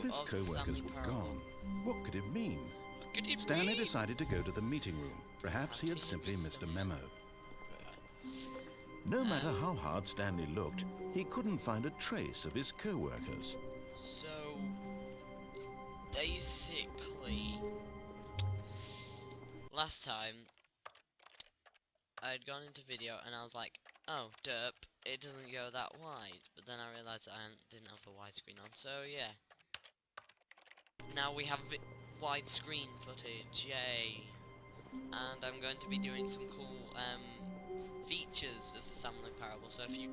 his co-workers were gone. What could it mean? Stanley decided to go to the meeting room. Perhaps he had simply missed a memo. No matter how hard Stanley looked, he couldn't find a trace of his co-workers. So, basically, last time, I had gone into video and I was like, oh, derp, it doesn't go that wide. But then I realised that I didn't have the widescreen on, so yeah. Now we have widescreen footage, yay! And I'm going to be doing some cool features of the Stanley Parable. So if you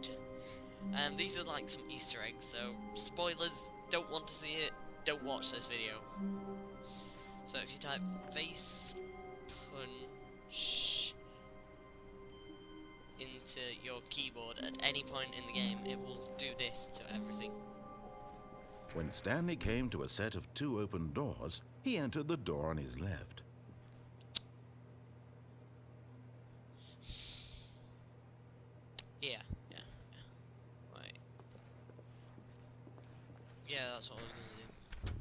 these are like some Easter eggs. So spoilers, don't want to see it, don't watch this video. So if you type face punch into your keyboard at any point in the game, it will do this to everything. When Stanley came to a set of 2 open doors, he entered the door on his left. Yeah. Wait. Yeah, that's what I was gonna do.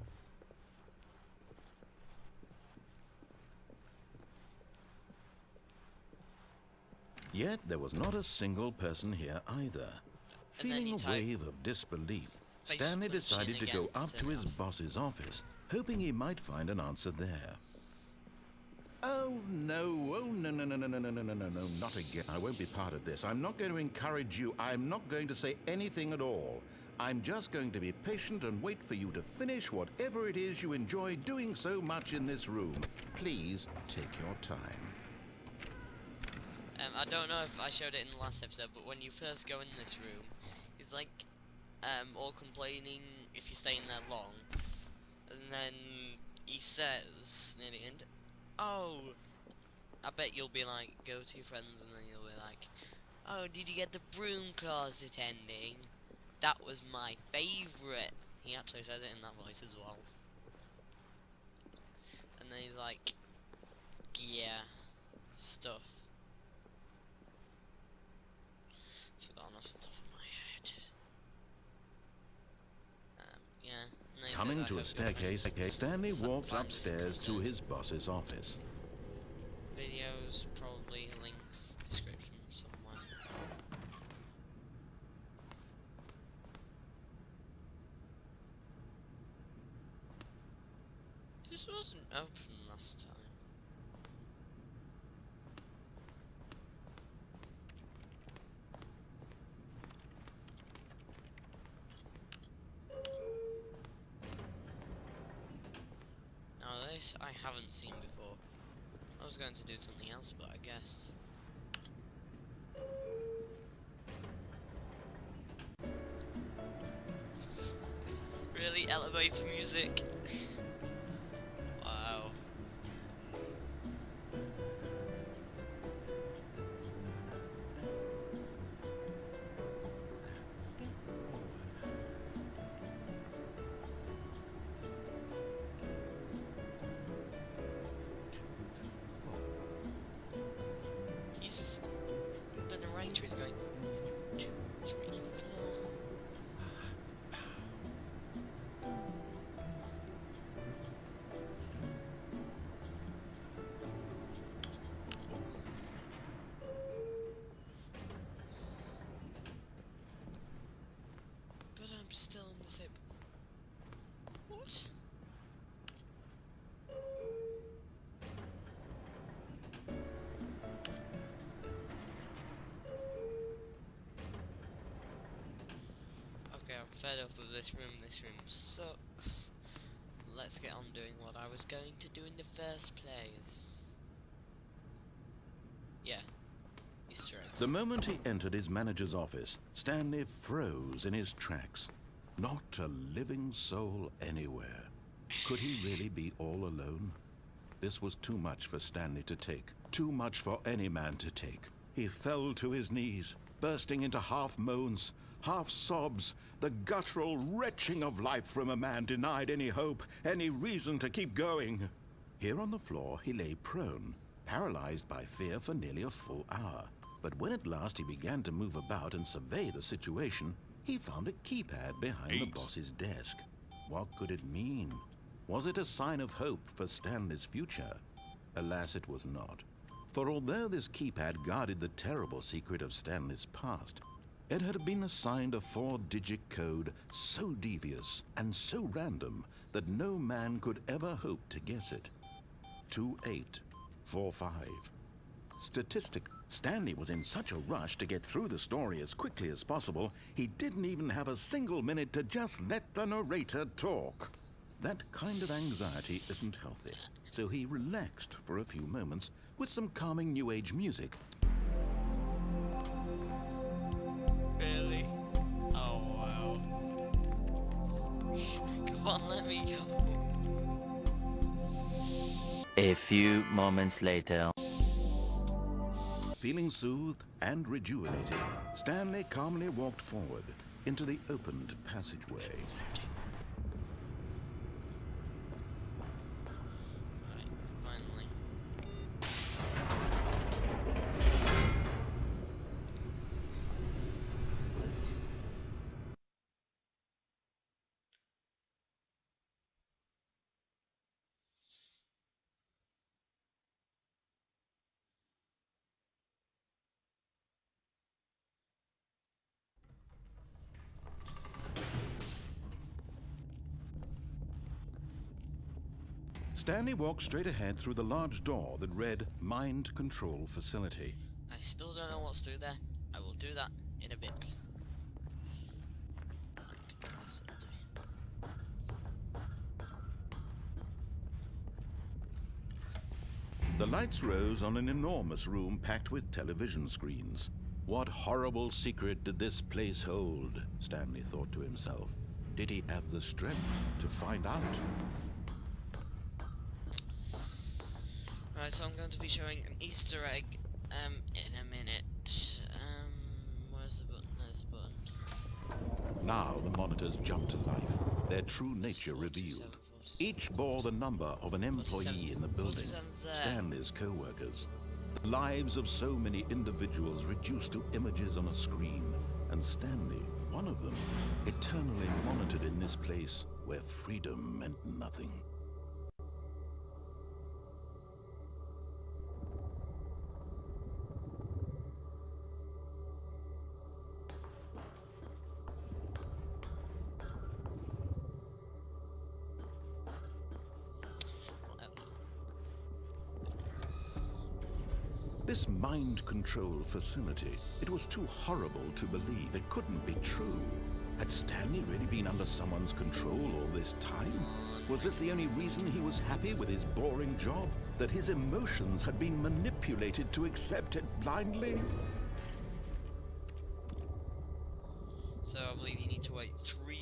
Yet there was not a single person here either. Feeling a wave of disbelief, Stanley decided to go up to his boss's office, hoping he might find an answer there. Oh no, no, not again. I won't be part of this. I'm not going to encourage you. I'm not going to say anything at all. I'm just going to be patient and wait for you to finish whatever it is you enjoy doing so much in this room. Please take your time. I don't know if I showed it in the last episode, but when you first go in this room, it's like all complaining if you stay in there long, and then he says near the end, oh, I bet you'll be like, go to your friends, and then you'll be like, oh, did you get the broom closet ending? That was my favourite. He actually says it in that voice as well. And then he's like, yeah, stuff. Forgotten off the top of my head. Yeah. Coming to a staircase, Stanley walked upstairs to his boss's office. Videos, probably links, description somewhere. This wasn't open last time. This I haven't seen before. I was going to do something else, but I guess. Really? Elevator music? Wow. Is going 1, 2, 3, 4. But I'm still in the same. What? Okay, I'm fed up with this room sucks. Let's get on doing what I was going to do in the first place. Yeah, Easter eggs. The moment he entered his manager's office, Stanley froze in his tracks. Not a living soul anywhere. Could he really be all alone? This was too much for Stanley to take, too much for any man to take. He fell to his knees, bursting into half moans, half sobs, the guttural retching of life from a man denied any hope, any reason to keep going. Here on the floor he lay prone, paralyzed by fear for nearly a full hour. But when at last he began to move about and survey the situation, he found a keypad behind the boss's desk. What could it mean? Was it a sign of hope for Stanley's future? Alas, it was not. For although this keypad guarded the terrible secret of Stanley's past, it had been assigned a 4-digit code so devious and so random that no man could ever hope to guess it. 2845. Statistic. Stanley was in such a rush to get through the story as quickly as possible, he didn't even have a single minute to just let the narrator talk. That kind of anxiety isn't healthy, so he relaxed for a few moments with some calming New Age music. Really? Oh, wow. Come on, let me go. A few moments later. Feeling soothed and rejuvenated, Stanley calmly walked forward into the opened passageway. Right, finally. Stanley walked straight ahead through the large door that read Mind Control Facility. I still don't know what's through there. I will do that in a bit. The lights rose on an enormous room packed with television screens. What horrible secret did this place hold? Stanley thought to himself. Did he have the strength to find out? Right, so I'm going to be showing an Easter egg in a minute. Where's the button? There's the button. Now the monitors jumped to life, their true nature revealed. Each bore the number of an employee in the building, 47's there. Stanley's co-workers. The lives of so many individuals reduced to images on a screen, and Stanley, one of them, eternally monitored in this place where freedom meant nothing. This mind control facility, it was too horrible to believe. It couldn't be true. Had Stanley really been under someone's control all this time? Was this the only reason he was happy with his boring job? That his emotions had been manipulated to accept it blindly? So I believe you need to wait 3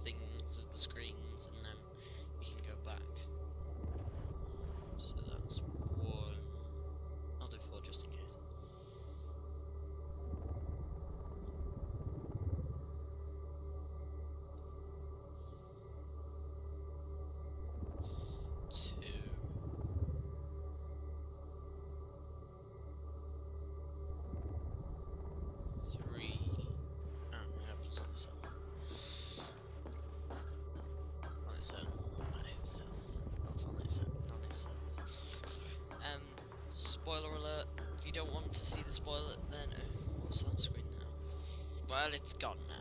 things of the screens and then you can go back. So that's 1. I'll do 4 just in case. Spoiler alert, if you don't want to see the spoiler, then what's on screen now? Well, it's gone now.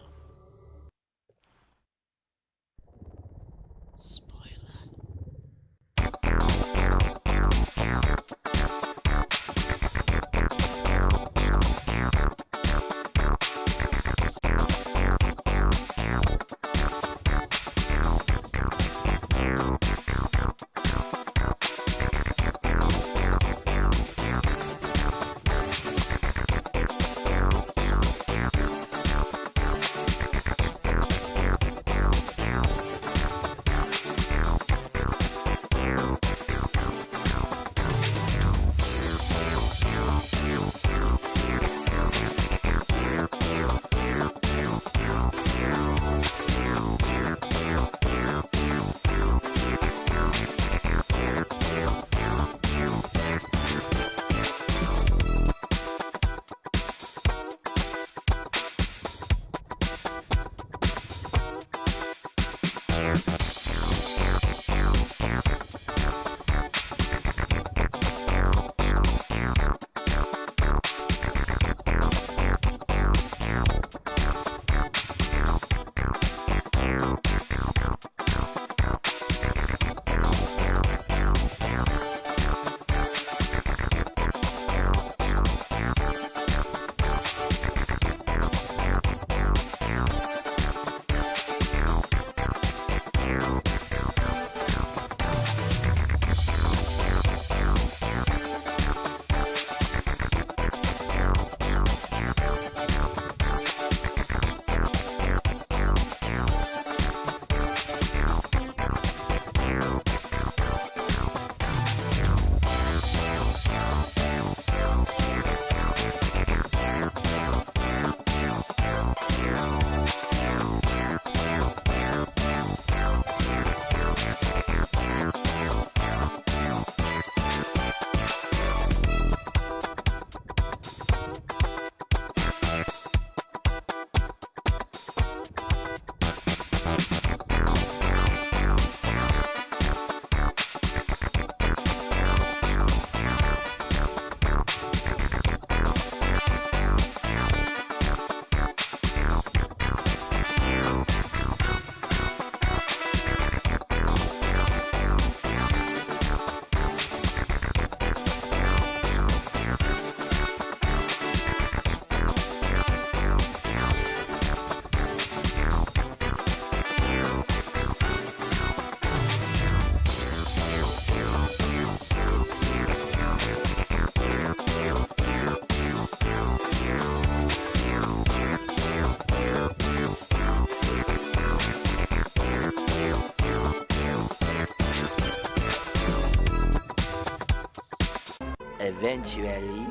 eventually.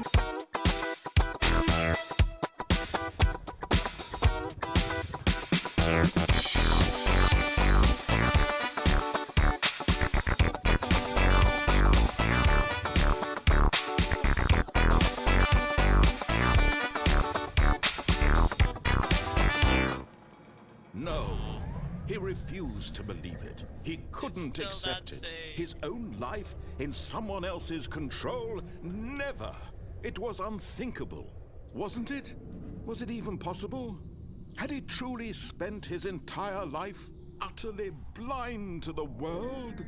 No. He refused to believe it. He couldn't still accept that it. thing. His own life in someone else's control? Never. It was unthinkable. Wasn't it? Was it even possible? Had he truly spent his entire life utterly blind to the world?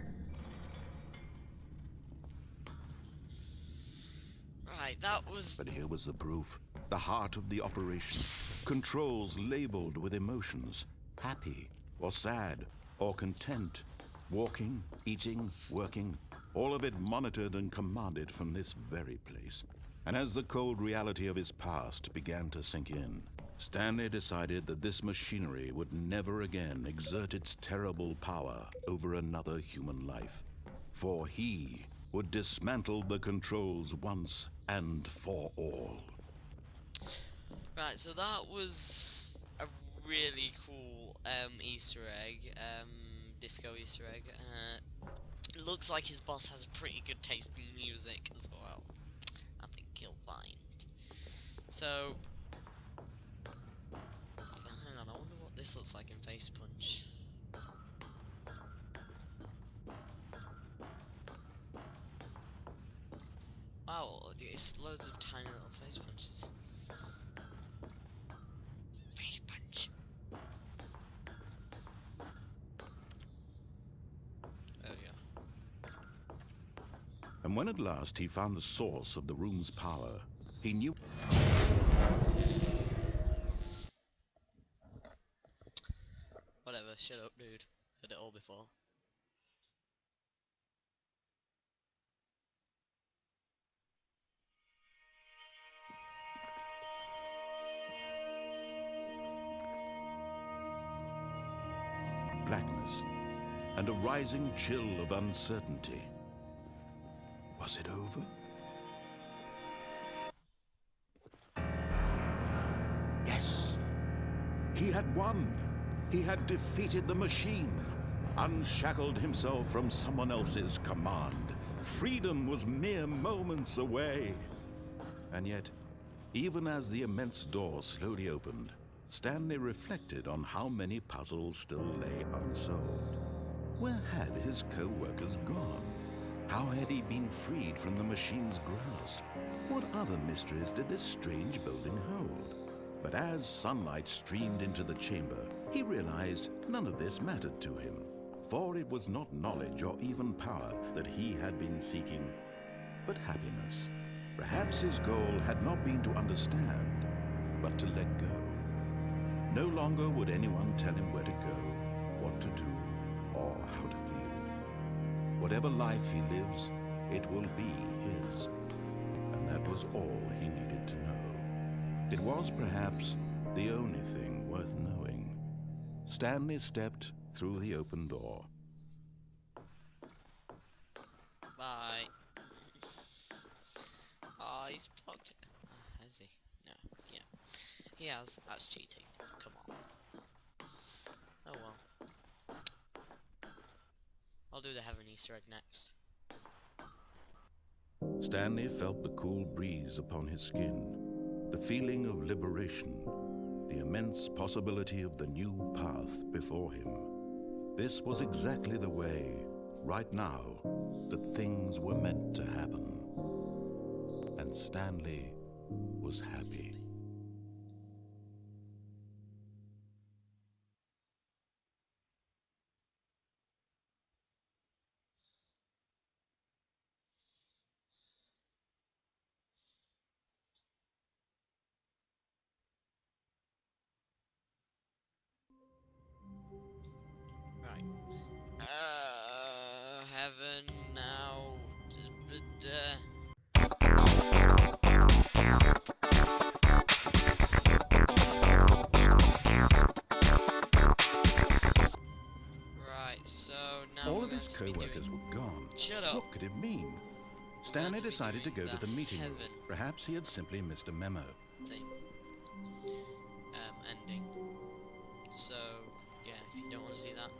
Right, that was... But here was the proof. The heart of the operation. Controls labeled with emotions. Happy, or sad, or content. Walking, eating, working. All of it monitored and commanded from this very place. And as the cold reality of his past began to sink in, Stanley decided that this machinery would never again exert its terrible power over another human life. For he would dismantle the controls once and for all. Right, so that was a really cool Easter egg, disco Easter egg. It looks like his boss has a pretty good taste in music as well. I think he'll find. So, hang on, I wonder what this looks like in Face Punch. Wow, it's loads of tiny little face punches. Face punch. There we go. And when at last he found the source of the room's power, he knew... Whatever, shut up, dude. Heard it all before. blackness and a rising chill of uncertainty. Was it over? Yes. He had won. He had defeated the machine, unshackled himself from someone else's command. Freedom was mere moments away. And yet, even as the immense door slowly opened, Stanley reflected on how many puzzles still lay unsolved. Where had his co-workers gone? How had he been freed from the machine's grasp? What other mysteries did this strange building hold? But as sunlight streamed into the chamber, he realized none of this mattered to him, for it was not knowledge or even power that he had been seeking, but happiness. Perhaps his goal had not been to understand, but to let go. No longer would anyone tell him where to go, what to do, or how to feel. Whatever life he lives, it will be his. And that was all he needed to know. It was perhaps the only thing worth knowing. Stanley stepped through the open door. Bye. Oh, he's blocked it. Has he? No. Yeah. He has. That's cheating. Come on. Oh well. I'll do the Heaven Easter egg next. Stanley felt the cool breeze upon his skin, the feeling of liberation, the immense possibility of the new path before him. This was exactly the way, right now, that things were meant to happen. And Stanley was happy. Right. Heaven now. Right, so now All we're of his going to be co-workers doing... were gone. Shut up. What could it mean? Stanley decided to go to the meeting room. heaven Perhaps he had simply missed a memo. thing. Ending. So, yeah, if you don't want to see that,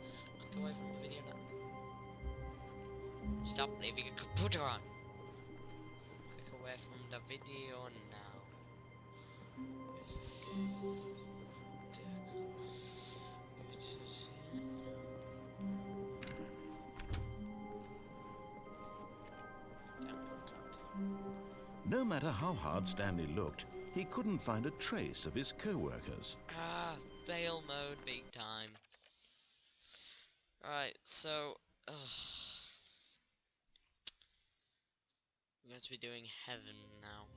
go away from the video now. Stop leaving a computer on. Click away from the video now. No matter how hard Stanley looked, he couldn't find a trace of his co-workers. Ah, fail mode big time. Right, so I'm going to be doing heaven now.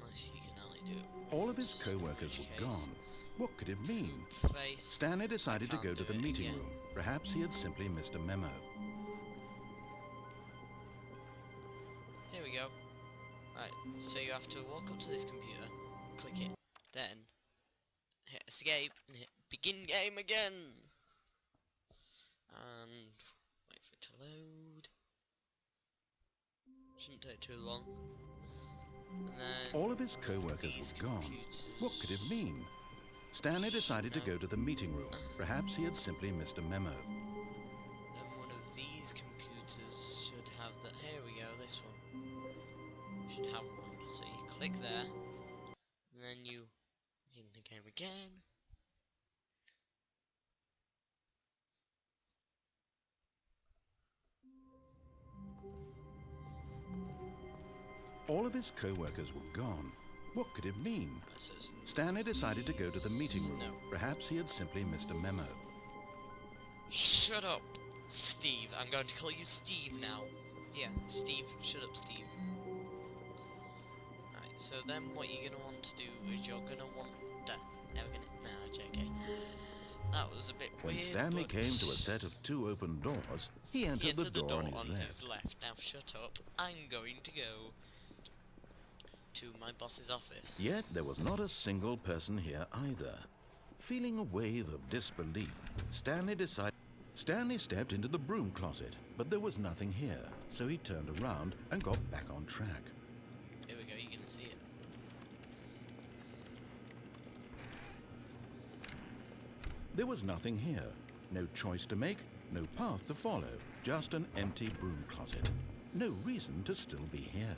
Unless you can only do it. All of his co-workers were gone. What could it mean? Face. Stanley decided to Can't go to do the it meeting again. room. Perhaps he had simply missed a memo. Here we go. Right, so you have to walk up to this computer, click it, then hit escape and hit begin game again. And wait for it to load. Shouldn't take too long. And then All of his co-workers these were gone. computers- What could it mean? Stanley decided to go to the meeting room. Perhaps he had simply missed a memo. Then one of these computers should have that. Here we go, this one. Should have one. So you click there, and then you begin the game again. All of his co-workers were gone. What could it mean? Right, so it's Stanley decided to go to the meeting room. No. Perhaps he had simply missed a memo. Shut up, Steve. I'm going to call you Steve now. Yeah, Steve. Shut up, Steve. Right, so then what you're gonna want to do is you're gonna want to... Never gonna... No, JK. That was a bit When weird, Stanley but came to a set of two open doors, he he entered the door on his left. Now shut up. I'm going to go to my boss's office. Yet there was not a single person here either. Feeling a wave of disbelief, Stanley stepped into the broom closet, but there was nothing here, so he turned around and got back on track. Here we go, you're gonna see it. There was nothing here. No choice to make, no path to follow, just an empty broom closet. No reason to still be here.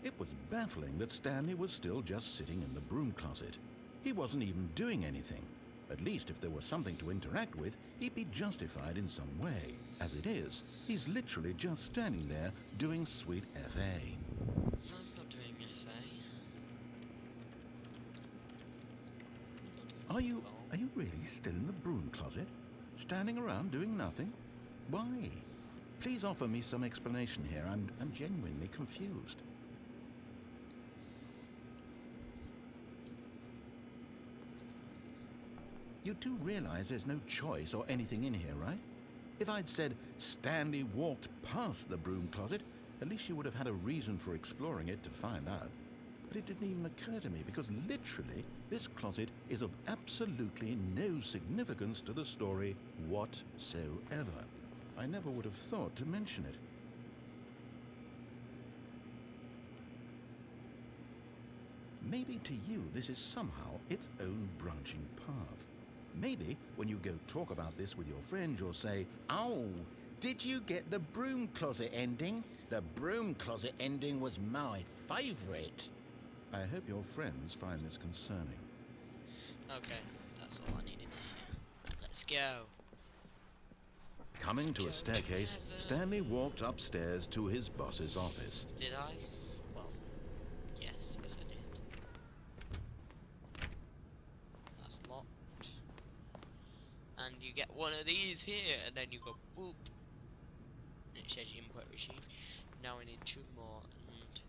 It was baffling that Stanley was still just sitting in the broom closet. He wasn't even doing anything. At least if there was something to interact with, he'd be justified in some way. As it is, he's literally just standing there doing sweet FA. I'm not doing FA. Are you really still in the broom closet? Standing around doing nothing? Why? Please offer me some explanation here. I'm genuinely confused. You do realize there's no choice or anything in here, right? If I'd said Stanley walked past the broom closet, at least you would have had a reason for exploring it to find out. But it didn't even occur to me because literally this closet is of absolutely no significance to the story whatsoever. I never would have thought to mention it. Maybe to you this is somehow its own branching path. Maybe when you go talk about this with your friends, you'll say, "Oh, did you get the broom closet ending? The broom closet ending was my favorite." I hope your friends find this concerning. Okay, that's all I needed to hear. Right, let's go. Coming to a staircase, Stanley walked upstairs to his boss's office. Did I? Well, yes, I did. That's locked. And you get one of these here, and then you go boop. And it says input received. Now we need two more, and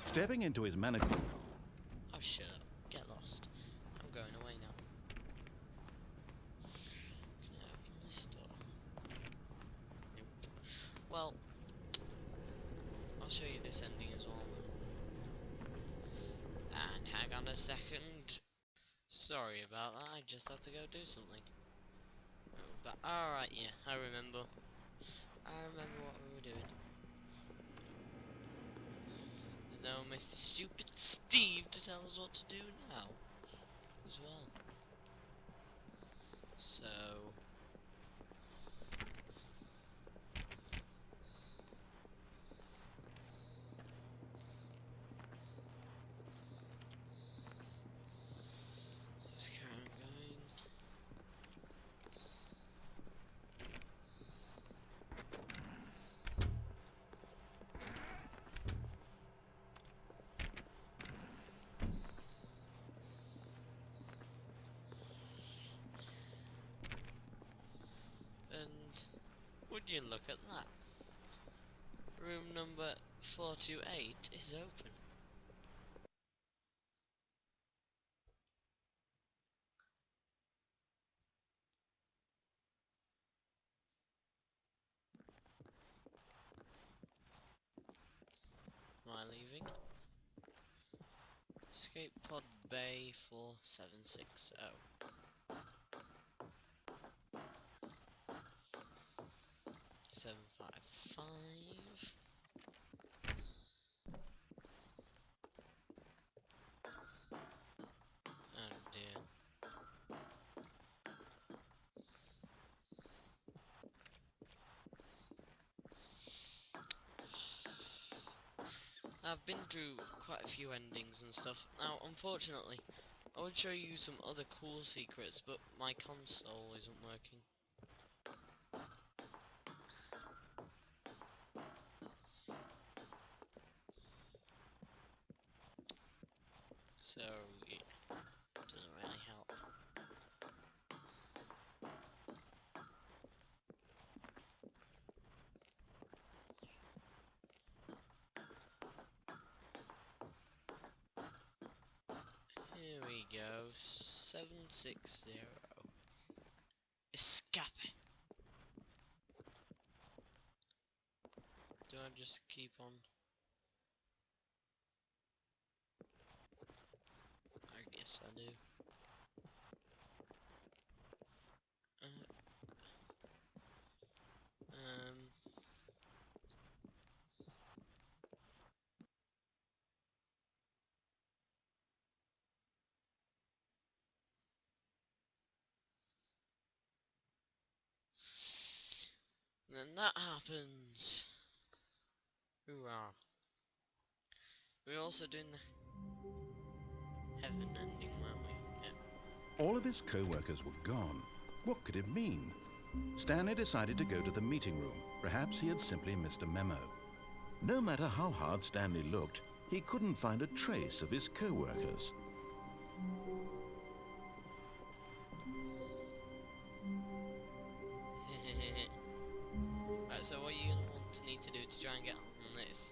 Stepping into his manager... oh shut up. Get lost. I'm going away now. Can I open this door? Nope. Well, I'll show you this ending as well. a second. Sorry about that, I just have to go do something. But alright, yeah, I remember. I remember what we were doing. There's no Mr. Stupid Steve to tell us what to do now. As well. So... just carry on going. And would you look at that? Room number 428 is open. Am I leaving? Escape pod bay 4760. 755. Oh dear. I've been through quite a few endings and stuff. Now, unfortunately, I would show you some other cool secrets, but my console isn't working. So, yeah, doesn't really help. Here we go, 760. Escape. Do I just keep on? I guess I do. Um. Then that happens. Hoorah. We're also doing the heaven ending, weren't we? Yeah. All of his co-workers were gone. What could it mean? Stanley decided to go to the meeting room. Perhaps he had simply missed a memo. No matter how hard Stanley looked, he couldn't find a trace of his co-workers. Right, so what are you going to need to do to try and get on this?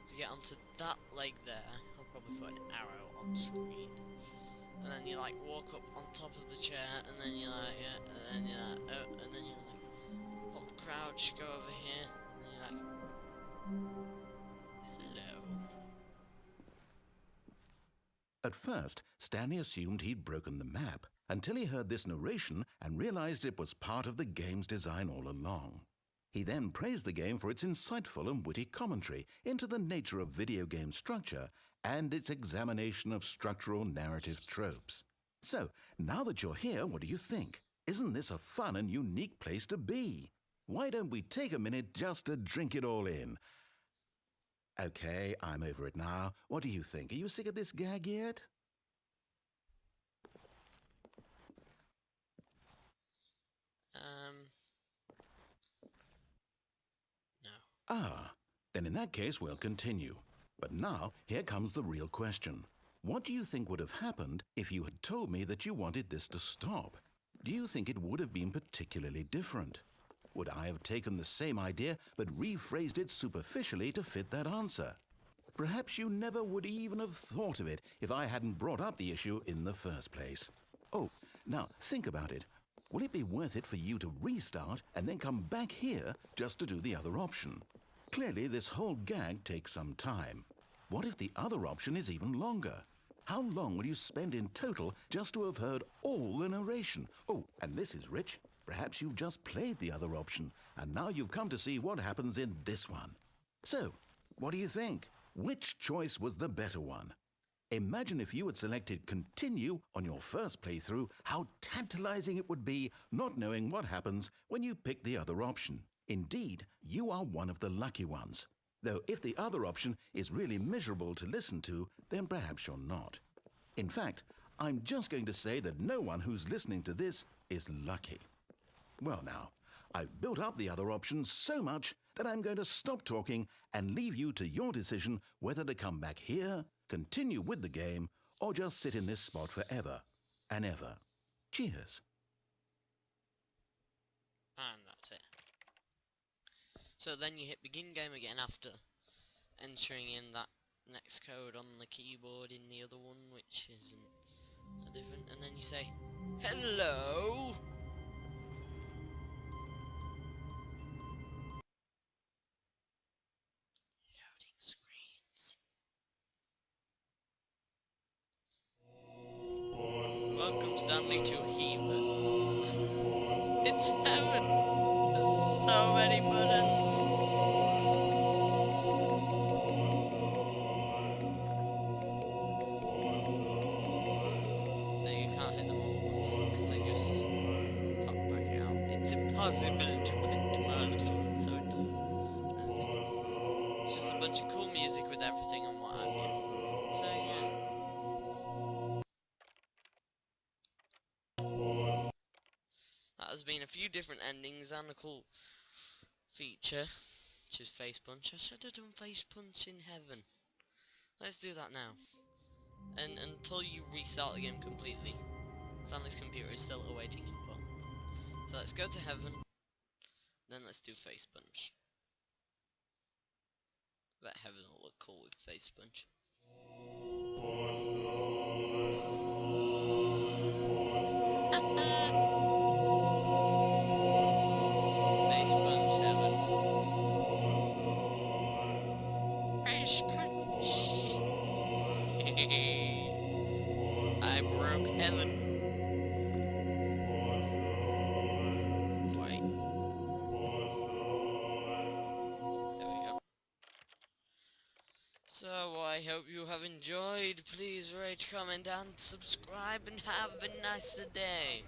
To get onto that leg there, I'll probably put an arrow on screen. And then you like walk up on top of the chair, and then you like, yeah, and then you like, oh, and then you like, hold crouch, go over here, and then you're like, hello. At first, Stanley assumed he'd broken the map, until he heard this narration and realized it was part of the game's design all along. He then praised the game for its insightful and witty commentary into the nature of video game structure and its examination of structural narrative tropes. So, now that you're here, what do you think? Isn't this a fun and unique place to be? Why don't we take a minute just to drink it all in? Okay, I'm over it now. What do you think? Are you sick of this gag yet? No. Ah, then in that case we'll continue. But now, here comes the real question. What do you think would have happened if you had told me that you wanted this to stop? Do you think it would have been particularly different? Would I have taken the same idea but rephrased it superficially to fit that answer? Perhaps you never would even have thought of it if I hadn't brought up the issue in the first place. Oh, now think about it. Will it be worth it for you to restart and then come back here just to do the other option? Clearly, this whole gag takes some time. What if the other option is even longer? How long will you spend in total just to have heard all the narration? Oh, and this is Rich. Perhaps you've just played the other option, and now you've come to see what happens in this one. So, what do you think? Which choice was the better one? Imagine if you had selected Continue on your first playthrough, how tantalizing it would be not knowing what happens when you pick the other option. Indeed, you are one of the lucky ones. Though if the other option is really miserable to listen to, then perhaps you're not. In fact, I'm just going to say that no one who's listening to this is lucky. Well now, I've built up the other options so much that I'm going to stop talking and leave you to your decision whether to come back here, continue with the game, or just sit in this spot forever and ever. Cheers. And that's it. So then you hit begin game again after entering in that next code on the keyboard in the other one, which isn't a different, and then you say, hello! Loading screens. Welcome Stanley to Heaven. It's heaven! There's so many buttons! No, you can't hit them all at once, because they just pop back out. It's impossible to put them all at once, so it doesn't. It's just a bunch of cool music with everything and what have you. So yeah. That has been a few different endings and a cool feature, which is face punch. I should have done face punch in heaven. Let's do that now. And until you restart the game completely, Stanley's computer is still awaiting info. So let's go to heaven, then let's do face punch. I bet heaven will look cool with face punch. Face punch heaven. Face punch. I broke heaven. Wait. There we go. So I hope you have enjoyed. Please rate, comment and subscribe and have a nice day.